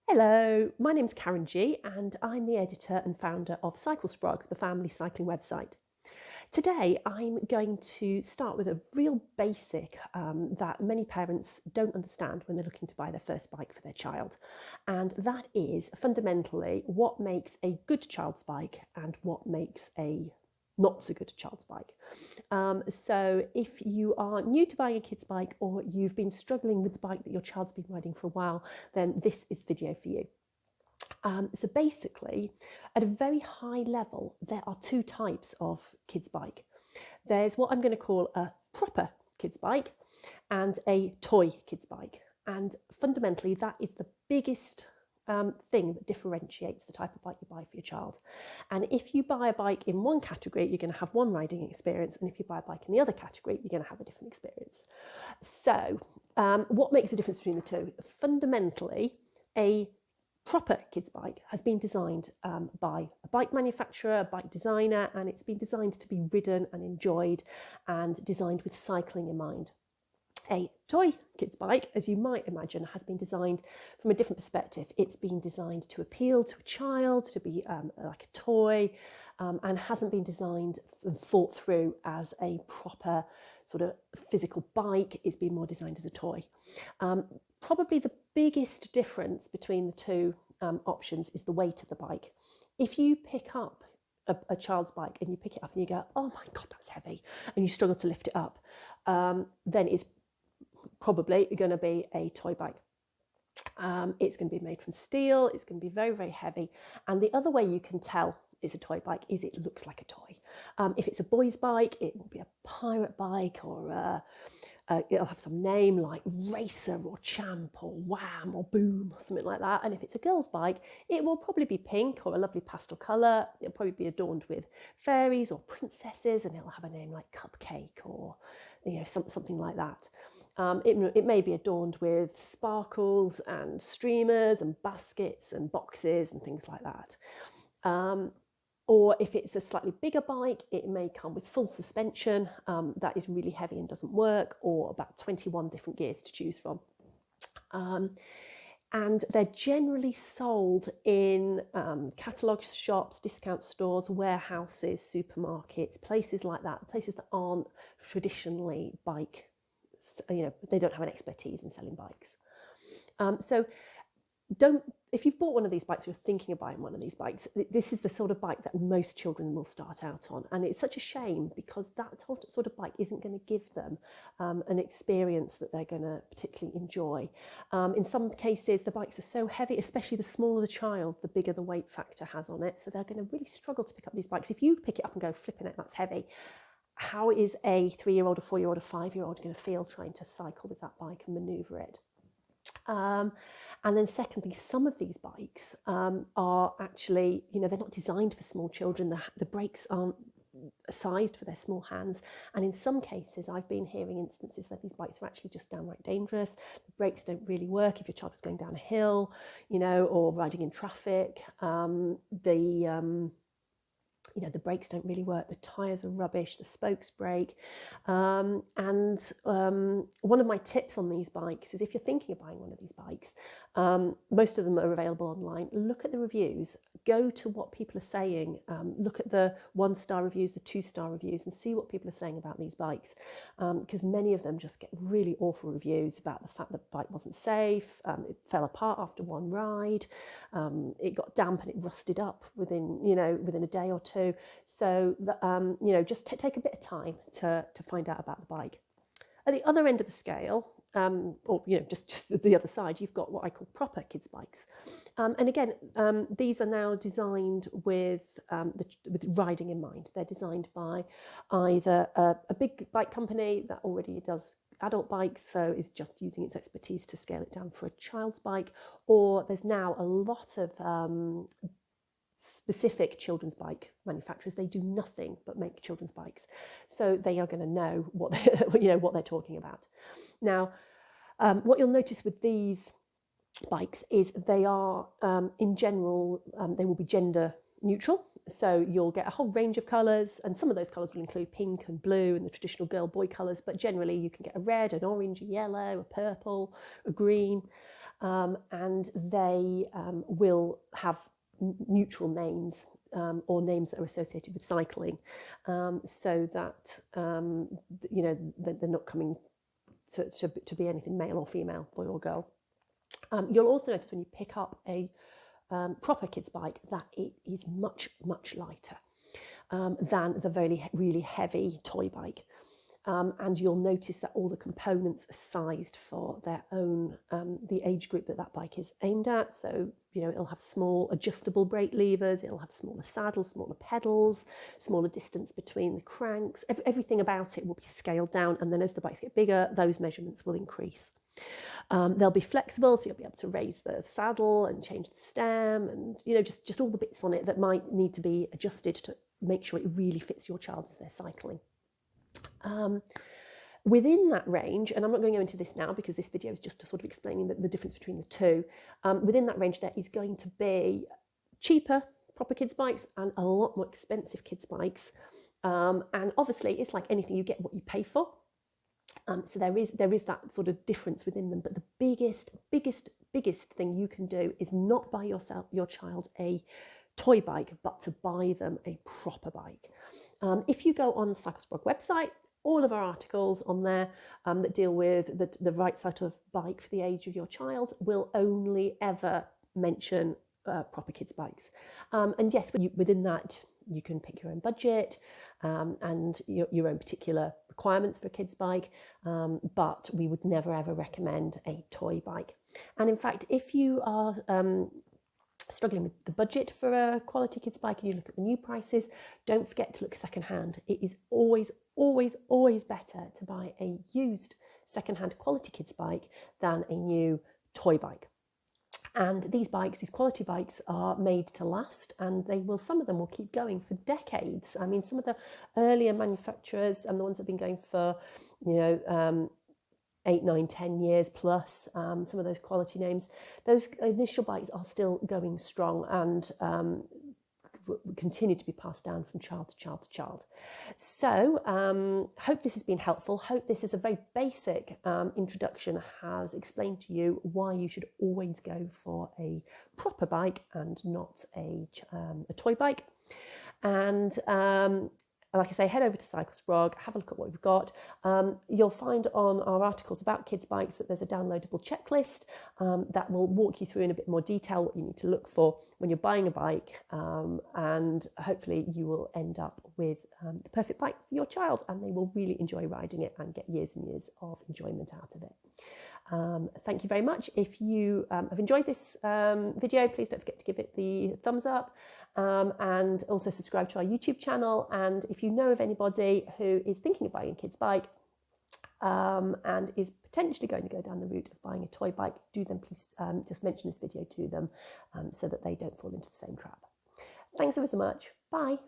Hello, my name's Karen G and I'm the editor and founder of CycleSprog, the family cycling website. Today I'm going to start with a real basic that many parents don't understand when they're looking to buy their first bike for their child. And that is fundamentally what makes a good child's bike and what makes a not so good child's bike. So if you are new to buying a kid's bike or you've been struggling with the bike that your child's been riding for a while, then this is the video for you. So basically, at a very high level, there are two types of kids' bike. There's what I'm going to call a proper kids' bike and a toy kids' bike. And fundamentally, that is the biggest thing that differentiates the type of bike you buy for your child. And if you buy a bike in one category, you're going to have one riding experience. And if you buy a bike in the other category, you're going to have a different experience. So what makes the difference between the two? Fundamentally, a proper kids' bike has been designed by a bike manufacturer, a bike designer, and it's been designed to be ridden and enjoyed and designed with cycling in mind. A toy kids' bike, as you might imagine, has been designed from a different perspective. It's been designed to appeal to a child, to be like a toy, and hasn't been designed and thought through as a proper sort of physical bike. It's been more designed as a toy. Probably the biggest difference between the two options is the weight of the bike. If you pick up a child's bike and you pick it up and you go, oh my God, that's heavy, and you struggle to lift it up, then it's probably going to be a toy bike. It's going to be made from steel, it's going to be very, very heavy. And the other way you can tell it's a toy bike is it looks like a toy. If it's a boy's bike, it will be a pirate bike or it'll have some name like Racer or Champ or Wham or Boom or something like that. And if it's a girl's bike, it will probably be pink or a lovely pastel colour. It'll probably be adorned with fairies or princesses, and it'll have a name like Cupcake or something like that. It may be adorned with sparkles and streamers and baskets and boxes and things like that. Or if it's a slightly bigger bike, it may come with full suspension that is really heavy and doesn't work, or about 21 different gears to choose from. And they're generally sold in catalogue shops, discount stores, warehouses, supermarkets, places like that, places that aren't traditionally bike, they don't have an expertise in selling bikes. So if you've bought one of these bikes, you're thinking of buying one of these bikes, this is the sort of bike that most children will start out on. And it's such a shame because that sort of bike isn't going to give them an experience that they're going to particularly enjoy. In some cases, the bikes are so heavy, especially the smaller the child, the bigger the weight factor has on it. So they're going to really struggle to pick up these bikes. If you pick it up and go, flipping it, that's heavy. How is a 3-year-old, a 4-year-old, a 5-year-old going to feel trying to cycle with that bike and manoeuvre it? And then secondly, some of these bikes are actually, they're not designed for small children. The brakes aren't sized for their small hands. And in some cases, I've been hearing instances where these bikes are actually just downright dangerous. The brakes don't really work if your child is going down a hill, or riding in traffic. The brakes don't really work, the tyres are rubbish, the spokes break. And one of my tips on these bikes is if you're thinking of buying one of these bikes, most of them are available online. Look at the reviews, go to what people are saying, look at the 1-star reviews, the 2-star reviews, and see what people are saying about these bikes. Because many of them just get really awful reviews about the fact that the bike wasn't safe, it fell apart after one ride, it got damp and it rusted up within a day or two. So just take a bit of time to find out about the bike. At the other end of the scale, just the other side, you've got what I call proper kids' bikes. And again, these are now designed with riding in mind. They're designed by either a big bike company that already does adult bikes, so is just using its expertise to scale it down for a child's bike, or there's now a lot of specific children's bike manufacturers. They do nothing but make children's bikes, so they are going to know what they're talking about. Now, what you'll notice with these bikes is they are, in general, they will be gender neutral. So you'll get a whole range of colours, and some of those colours will include pink and blue and the traditional girl-boy colours, but generally you can get a red, an orange, a yellow, a purple, a green. and they will have neutral names or names that are associated with cycling, so that they're not coming to be anything male or female, boy or girl. You'll also notice when you pick up a proper kids bike that it is much lighter than the really heavy toy bike. And you'll notice that all the components are sized for their own, the age group that bike is aimed at. So, it'll have small adjustable brake levers, it'll have smaller saddles, smaller pedals, smaller distance between the cranks. Everything about it will be scaled down. And then as the bikes get bigger, those measurements will increase. They'll be flexible, so you'll be able to raise the saddle and change the stem and, just all the bits on it that might need to be adjusted to make sure it really fits your child as they're cycling. Within that range, and I'm not going to go into this now because this video is just sort of explaining the difference between the two, within that range there is going to be cheaper proper kids bikes and a lot more expensive kids bikes, and obviously it's like anything, you get what you pay for. So there is that sort of difference within them, but the biggest thing you can do is not buy your child a toy bike, but to buy them a proper bike. If you go on the Cycle Sprog website, all of our articles on there that deal with the right sort of bike for the age of your child will only ever mention proper kids bikes. And yes, within that you can pick your own budget and your own particular requirements for a kids bike, but we would never ever recommend a toy bike. And in fact, if you are struggling with the budget for a quality kids bike and you look at the new prices, don't forget to look secondhand. It is always better to buy a used secondhand quality kids bike than a new toy bike. And these quality bikes are made to last, and some of them will keep going for decades. I mean, some of the earlier manufacturers and the ones that have been going for 8, 9, 10 years plus, some of those quality names, those initial bikes are still going strong and continue to be passed down from child to child to child. So hope this has been helpful. Hope this is a very basic introduction, has explained to you why you should always go for a proper bike and not a toy bike. And like I say, head over to Cycle Sprog, have a look at what we've got. You'll find on our articles about kids' bikes that there's a downloadable checklist that will walk you through in a bit more detail what you need to look for when you're buying a bike, and hopefully you will end up with the perfect bike for your child and they will really enjoy riding it and get years and years of enjoyment out of it. Thank you very much. If you have enjoyed this video, please don't forget to give it the thumbs up, and also subscribe to our YouTube channel. And if you know of anybody who is thinking of buying a kid's bike and is potentially going to go down the route of buying a toy bike, do then please just mention this video to them so that they don't fall into the same trap. Thanks ever so much. Bye.